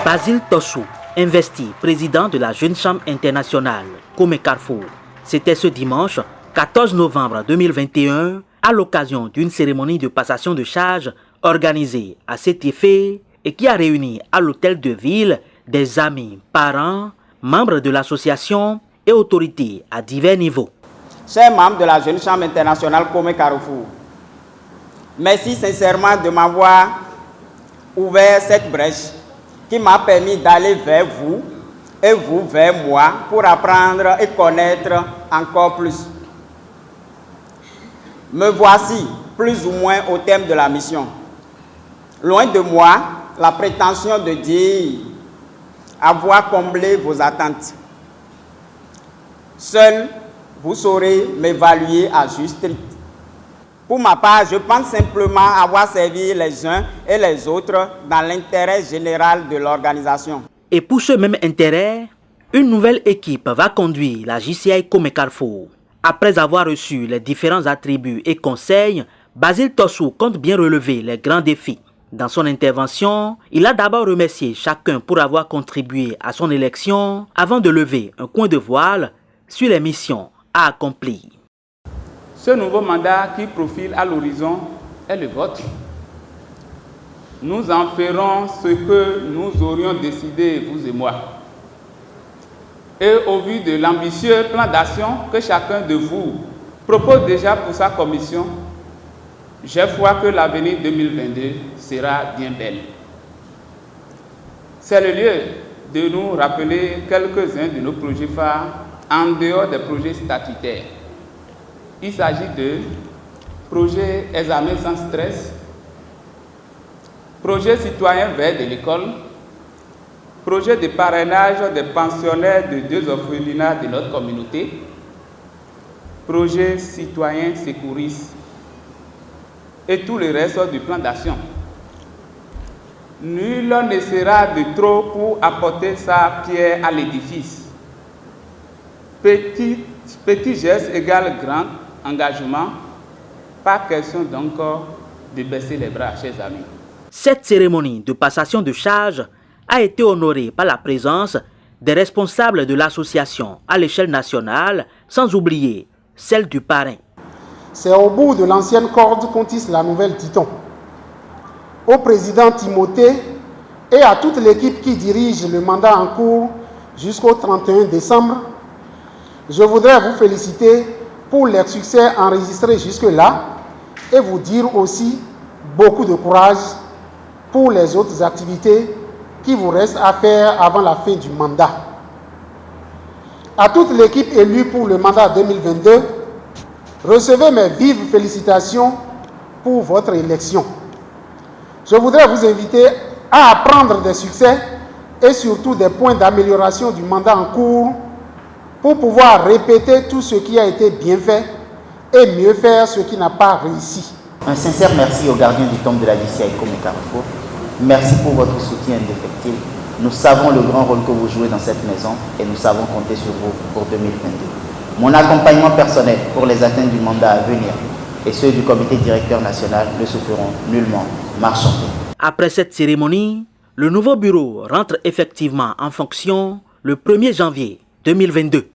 Basile Tossou, investi président de la Jeune Chambre internationale, Kwame Carrefour. C'était ce dimanche 14 novembre 2021 à l'occasion d'une cérémonie de passation de charges organisée à cet effet et qui a réuni à l'hôtel de ville des amis, parents, membres de l'association et autorités à divers niveaux. Chers membres de la Jeune Chambre internationale Kwame Carrefour, merci sincèrement de m'avoir ouvert cette brèche qui m'a permis d'aller vers vous et vous vers moi pour apprendre et connaître encore plus. Me voici plus ou moins au thème de la mission. Loin de moi la prétention de dire avoir comblé vos attentes. Seul, vous saurez m'évaluer à juste titre. Pour ma part, je pense simplement avoir servi les uns et les autres dans l'intérêt général de l'organisation. Et pour ce même intérêt, une nouvelle équipe va conduire la JCI Kwame Carrefour. Après avoir reçu les différents attributs et conseils, Basile Tossou compte bien relever les grands défis. Dans son intervention, il a d'abord remercié chacun pour avoir contribué à son élection avant de lever un coin de voile sur les missions à accomplir. Ce nouveau mandat qui profile à l'horizon est le vôtre. Nous en ferons ce que nous aurions décidé, vous et moi. Et au vu de l'ambitieux plan d'action que chacun de vous propose déjà pour sa commission, j'ai foi que l'avenir 2022 sera bien belle. C'est le lieu de nous rappeler quelques-uns de nos projets phares en dehors des projets statutaires. Il s'agit de projet examen sans stress, projet citoyen vert de l'école, projet de parrainage des pensionnaires de 2 orphelinats de notre communauté, projet citoyen sécuriste et tout le reste du plan d'action. Nul ne sera de trop pour apporter sa pierre à l'édifice. Petit geste égale grand engagement, pas question donc de baisser les bras, chers amis. Cette cérémonie de passation de charges a été honorée par la présence des responsables de l'association à l'échelle nationale, sans oublier celle du parrain. C'est au bout de l'ancienne corde qu'on tisse la nouvelle, dit-on. Au président Timothée et à toute l'équipe qui dirige le mandat en cours jusqu'au 31 décembre, je voudrais vous féliciter pour les succès enregistrés jusque-là et vous dire aussi beaucoup de courage pour les autres activités qui vous restent à faire avant la fin du mandat. À toute l'équipe élue pour le mandat 2022, recevez mes vives félicitations pour votre élection. Je voudrais vous inviter à apprendre des succès et surtout des points d'amélioration du mandat en cours pour pouvoir répéter tout ce qui a été bien fait et mieux faire ce qui n'a pas réussi. Un sincère merci aux gardiens du temple de la JCI Kwame Carrefour. Merci pour votre soutien indéfectible. Nous savons le grand rôle que vous jouez dans cette maison et nous savons compter sur vous pour 2022. Mon accompagnement personnel pour les atteintes du mandat à venir et ceux du comité directeur national ne se feront nullement marchander. Après cette cérémonie, le nouveau bureau rentre effectivement en fonction le 1er janvier 2022.